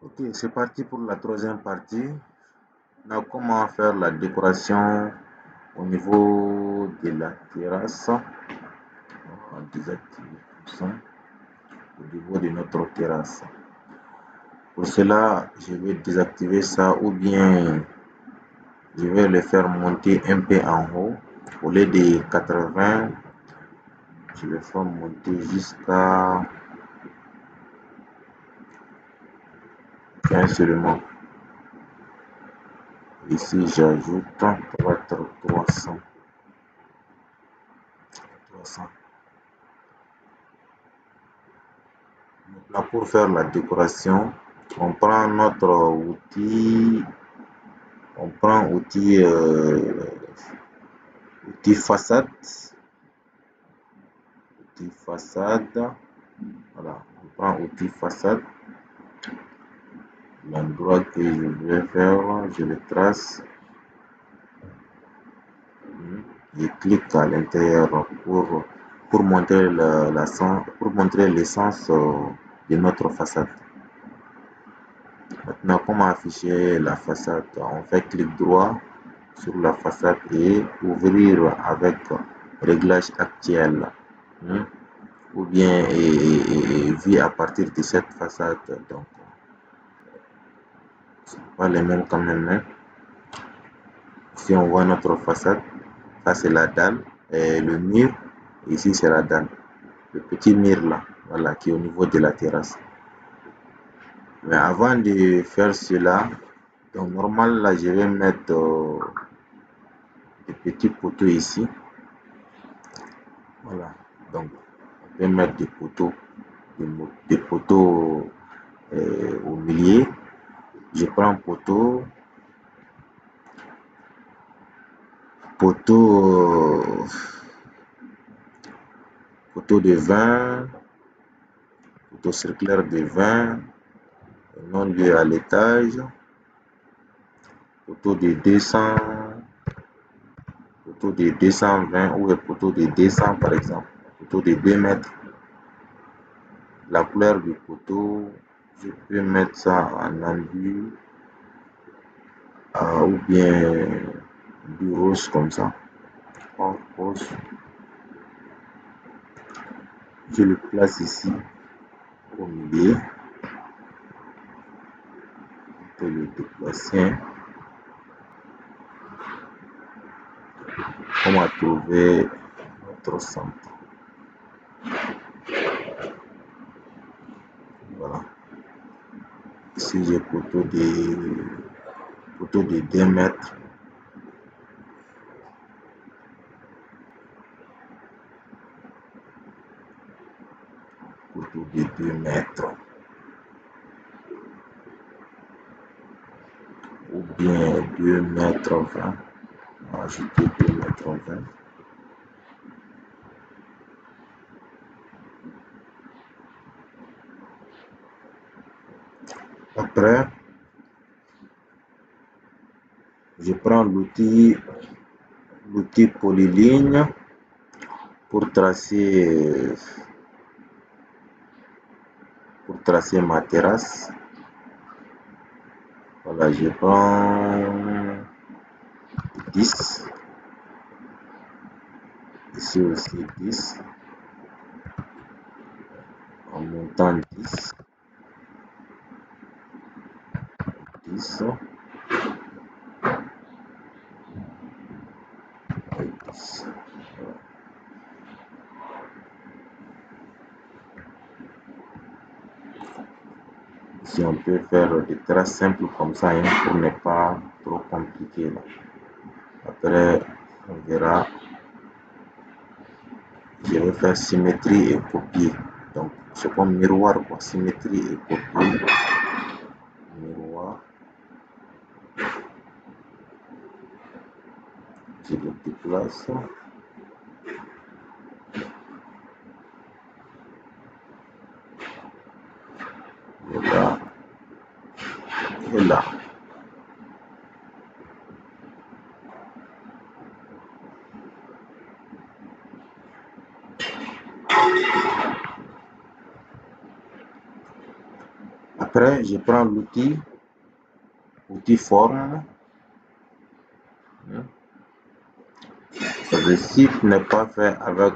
Ok, c'est parti pour la troisième partie. On a comment faire la décoration au niveau de la terrasse. On va désactiver tout ça au niveau de notre terrasse. Pour cela, je vais désactiver ça ou bien je vais le faire monter un peu en haut. Au lieu de 80, je vais faire monter jusqu'à 15 seulement. Ici, j'ajoute, ça va être 300. 300. Là, pour faire la décoration, on prend notre outil, on prend outil façade, voilà, on prend outil façade, l'endroit que je vais faire, je le trace, je clique à l'intérieur pour montrer pour montrer l'essence de notre façade. Maintenant, comment afficher la façade? On fait clic droit sur la façade et ouvrir avec réglage actuel. Ou bien vu à partir de cette façade. Donc, c'est pas les mêmes quand même. Si on voit notre façade, ça c'est la dalle, et le mur, ici c'est la dalle. Le petit mur là, voilà, qui est au niveau de la terrasse. Mais avant de faire cela, donc normal là, je vais mettre des petits poteaux ici. Voilà, donc on peut mettre des poteaux au milieu. Je prends poteau, poteau de 20, poteau circulaire de 20, non lieu à l'étage, poteau de 200, poteau de 220 ou un poteau de 200 par exemple, poteau de 2 mètres. La couleur du poteau, je peux mettre ça en andu ou bien du rose comme ça. Rose. Je le place ici au milieu. On peut le déplacer. On va trouver notre centre. Voilà. Ici, j'ai poteau de 2 mètres. Poteau de 2 mètres. Ou bien 2 mètres 20. On va ajouter 2 mètres 20. Après, je prends l'outil polyligne pour tracer ma terrasse. Voilà, je prends 10. Ici aussi 10. En montant 10. 10. Et 10. Si on peut faire des traces simples comme ça pour ne pas trop compliquer. Là. Après, on verra. Je vais faire symétrie et copier. Donc, c'est comme miroir, quoi. Symétrie et copier. Miroir. Je le déplace. Et là. Et là. Après, je prends l'outil forme. Le site n'est pas fait avec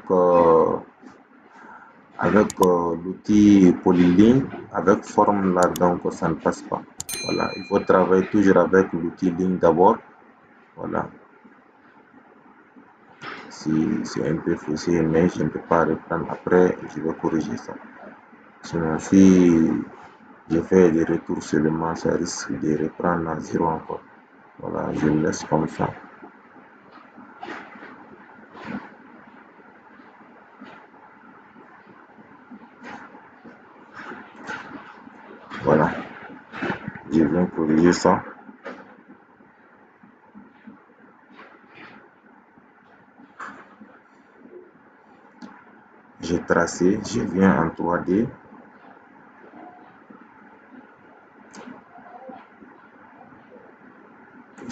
l'outil polyligne, avec forme là, donc ça ne passe pas. Voilà, il faut travailler toujours avec l'outil ligne d'abord. Voilà. C'est un peu faussé, mais je ne peux pas reprendre après, je vais corriger ça. Sinon, si je fais des retours seulement, ça risque de reprendre à zéro encore. Voilà, je le laisse comme ça. Voilà, je viens corriger ça. J'ai tracé, je viens en 3D.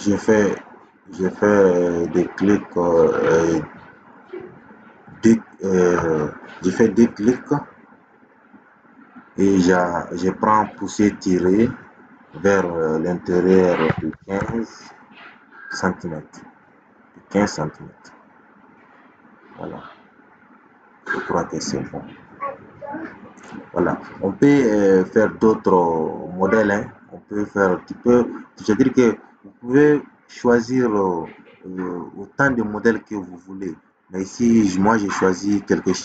J'ai fait des clics, j'ai fait des clics et je prends pousser tirer vers l'intérieur de 15 cm. 15 cm. Voilà. Je crois que c'est bon. Voilà. On peut faire d'autres modèles. Hein. On peut faire, je veux dire que vous pouvez choisir autant de modèles que vous voulez. Mais ici, moi, j'ai choisi quelques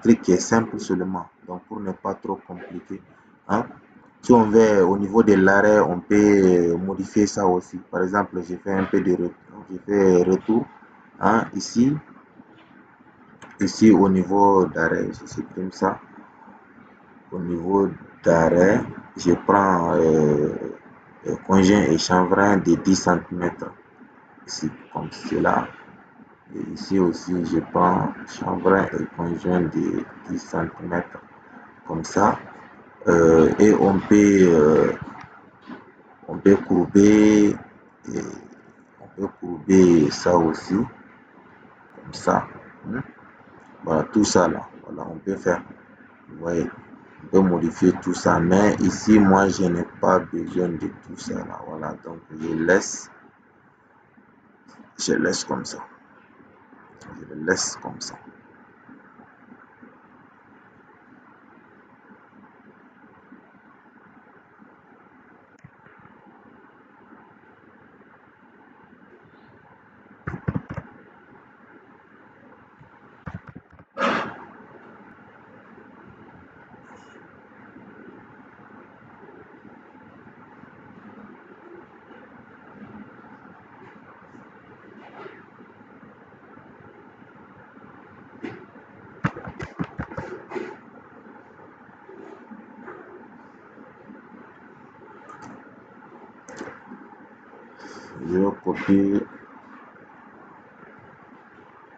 trucs qui est simple seulement. Donc, pour ne pas trop compliquer. Hein. Si on veut, au niveau de l'arrêt, on peut modifier ça aussi. Par exemple, j'ai fait un peu de retour. J'ai fait retour. Hein, ici, au niveau d'arrêt, je supprime ça. Au niveau d'arrêt, je prends conjoint et chanvre de 10 cm. Ici, comme cela. Et ici aussi, je prends chanvre et conjoint de 10 cm. Comme ça. Et on peut courber, ça aussi, comme ça. Voilà, tout ça là, voilà, on peut faire. Vous voyez, on peut modifier tout ça, mais ici, moi, je n'ai pas besoin de tout ça là. Voilà, donc je laisse comme ça. Je le laisse comme ça.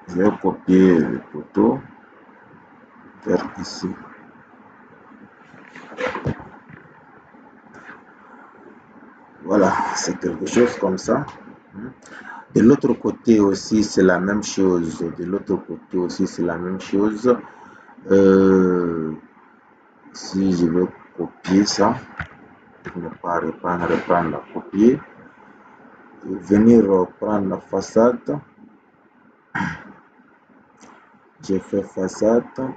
Je vais copier le photo vers ici. Voilà, c'est quelque chose comme ça. De l'autre côté aussi, c'est la même chose. Si je veux copier ça, pour ne pas reprendre la copier, venir prendre la façade. J'ai fait façade.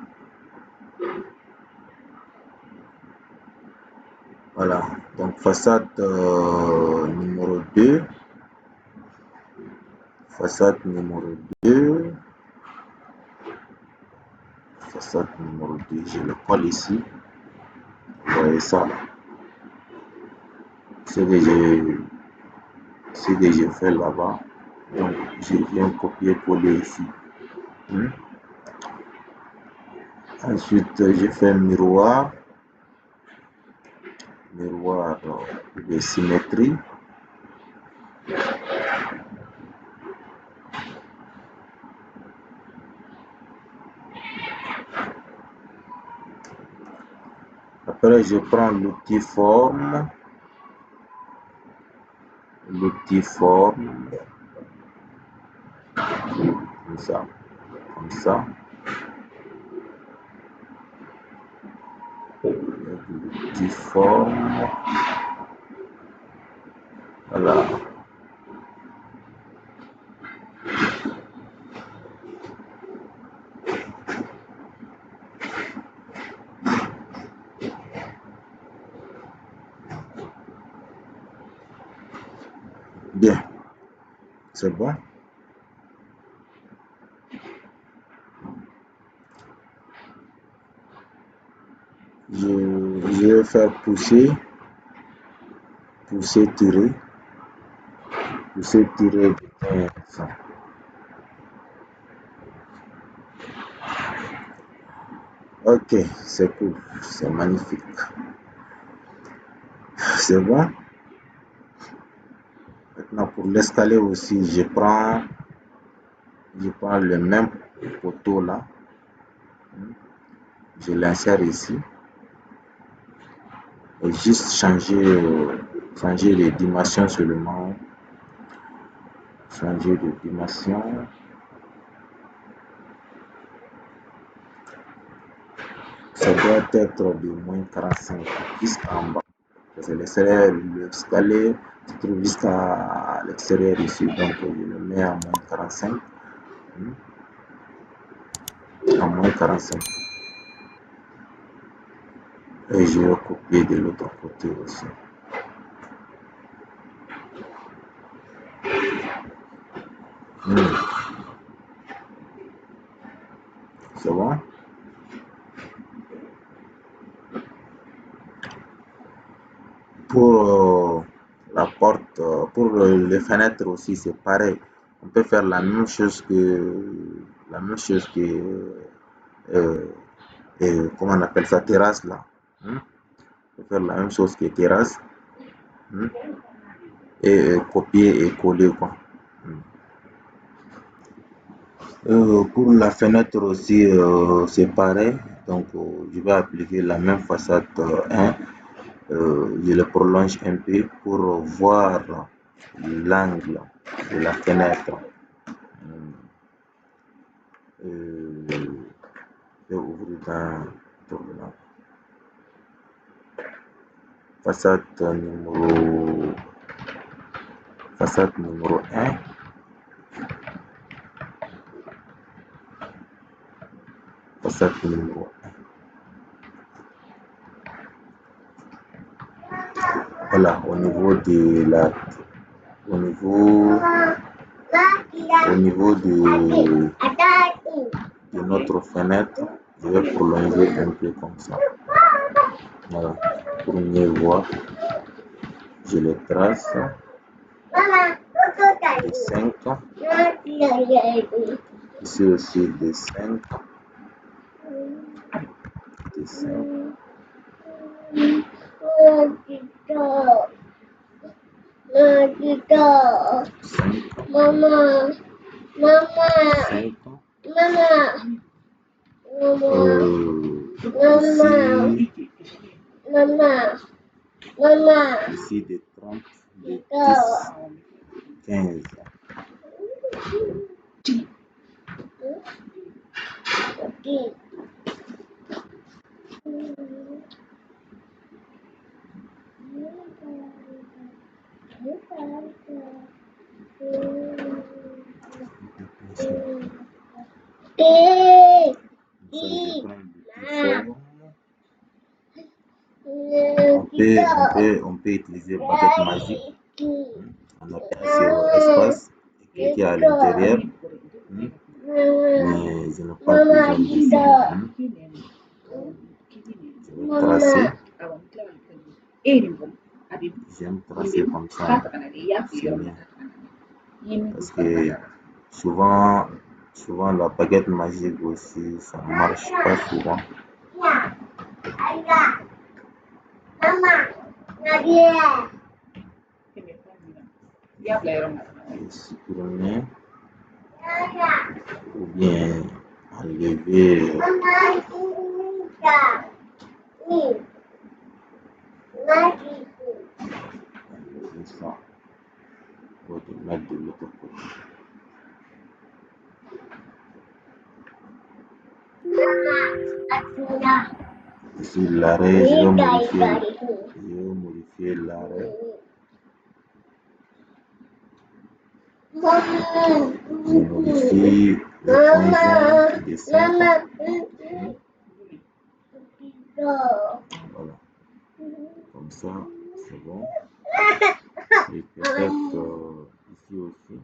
Voilà, donc façade numéro 2. Façade numéro 2. Façade numéro 2, je le colle ici. Vous voyez ça là. Ce que j'ai fait là-bas. Donc, je viens copier-coller ici. Ensuite, je fais miroir de symétrie. Après, je prends l'outil forme. Comme ça. difforme. Voilà. Bien, c'est bon. Je vais faire pousser, tirer de 15. Ok, c'est cool, c'est magnifique. C'est bon. Maintenant pour l'escalier aussi, je prends le même poteau là, je l'insère ici et juste changer les dimensions seulement. Changer de dimension. Ça doit être de moins 45 jusqu'en bas. Parce que l'escalier se trouve jusqu'à l'extérieur ici, donc je le mets à moins 45. À moins 45. Et je vais copier de l'autre côté aussi. C'est bon? Pour la porte, pour les fenêtres aussi, c'est pareil. On peut faire la même chose que comment on appelle ça, terrasse là. On peut faire la même chose que terrasse. Et copier et coller quoi. Pour la fenêtre aussi, c'est pareil. Donc, je vais appliquer la même façade 1. Je le prolonge un peu pour voir l'angle de la fenêtre. Je vais ouvrir dans la façade numéro 1. Façade numéro 1. Voilà, au niveau de notre fenêtre, je vais prolonger un peu comme ça. Voilà, pour mieux voir, je le trace. Des 5. Ici aussi des 5. Des 5. Maman. 5. Ici des 30, des 10, 15. On peut utiliser baguette magique. On appuie sur espace et cliquer à l'intérieur. Mais je n'ai pas besoin de ça. Je vais tracer. J'aime tracer comme ça. C'est bien. Parce que souvent la baguette magique aussi, ça ne marche pas souvent. Supprimer ou bien enlever. Ça. On va le mettre de l'autre côté. Ici, l'arrêt, je vais modifier l'arrêt. Je modifie le point joint des 5. Voilà. Comme ça, c'est bon. Et peut-être ici aussi.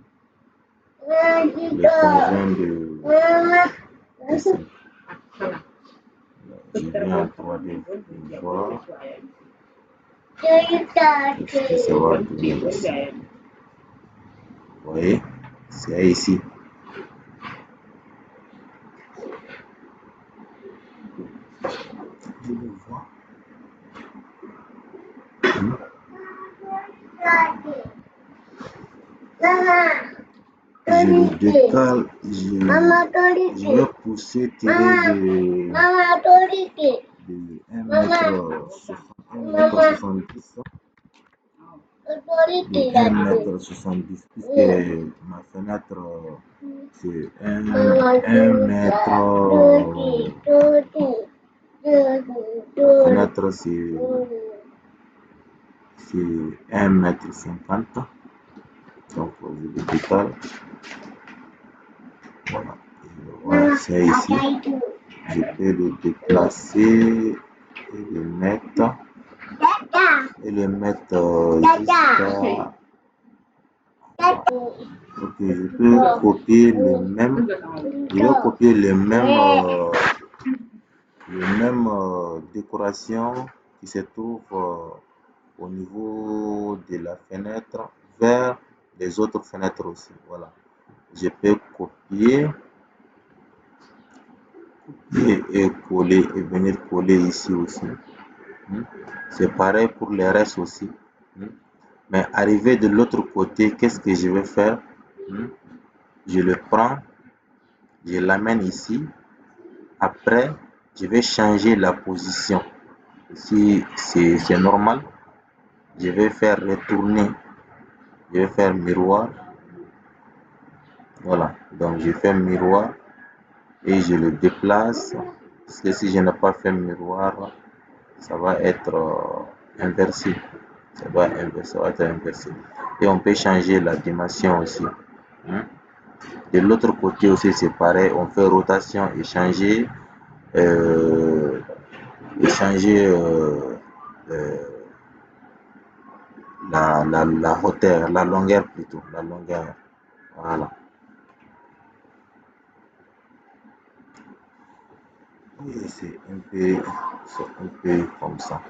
Le point joint de 5. Je viens en 3D voir ce que ça va donner ici. Vous voyez, c'est ici. Je le vois. Je le décale, je vais pousser, tirer de 1m70. De 1m70, puisque ma fenêtre c'est 1 mètre. La fenêtre c'est 1m50. Donc je le décale. Voilà, c'est ici. Je peux le déplacer et le mettre. Jusqu'à. Ok, je peux copier le même. Je vais copier le même décoration qui se trouve au niveau de la fenêtre vers les autres fenêtres aussi. Voilà. Je peux copier et coller et venir coller ici aussi. C'est pareil pour les restes aussi. Mais arrivé de l'autre côté, qu'est-ce que je vais faire? Je le prends, je l'amène ici. Après, je vais changer la position. Si c'est normal, je vais faire retourner. Je vais faire miroir. Voilà. Donc, je fais miroir et je le déplace. Parce que si je n'ai pas fait miroir, ça va être inversé. Ça va être inversé. Et on peut changer la dimension aussi. De l'autre côté aussi, c'est pareil. On fait rotation et changer. Changer la hauteur, la longueur plutôt. La longueur. Voilà. Et c'est un peu comme ça.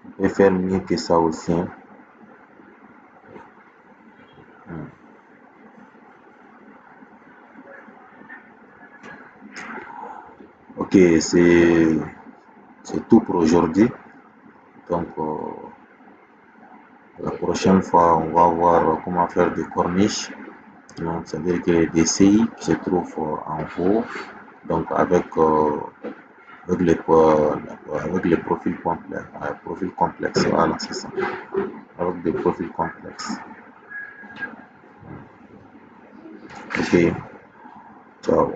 On peut faire mieux que ça aussi. Ok, c'est tout pour aujourd'hui. Donc, la prochaine fois, on va voir comment faire des corniches. Donc, c'est-à-dire que des CI qui se trouvent en haut. Donc, avec les profils complexes. Voilà, c'est ça. Avec des profils complexes. Ok, ciao.